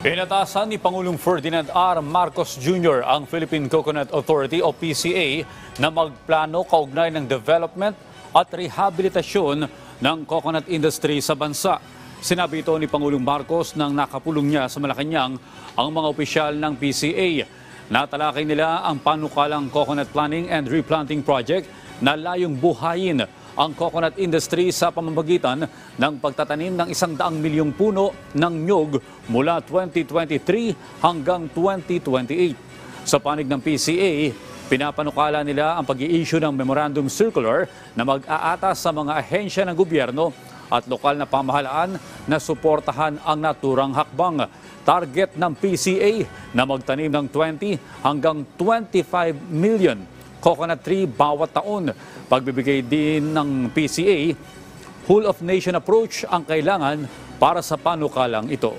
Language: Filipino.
Inatasan ni Pangulong Ferdinand R. Marcos Jr. ang Philippine Coconut Authority o PCA na magplano kaugnay ng development at rehabilitasyon ng coconut industry sa bansa. Sinabi ito ni Pangulong Marcos nang nakapulong niya sa Malacanang ang mga opisyal ng PCA. Natalakay nila ang panukalang Coconut Planning and Replanting Project na layong buhayin ang coconut industry sa pamamagitan ng pagtatanim ng 100 milyong puno ng nyug mula 2023 hanggang 2028. Sa panig ng PCA, pinapanukala nila ang pag-i-issue ng Memorandum Circular na mag-aatas sa mga ahensya ng gobyerno at lokal na pamahalaan na suportahan ang naturang hakbang. Target ng PCA na magtanim ng 20 hanggang 25 million coconut tree bawat taon. Pagbibigay din ng PCA, whole of nation approach ang kailangan para sa panukalang ito.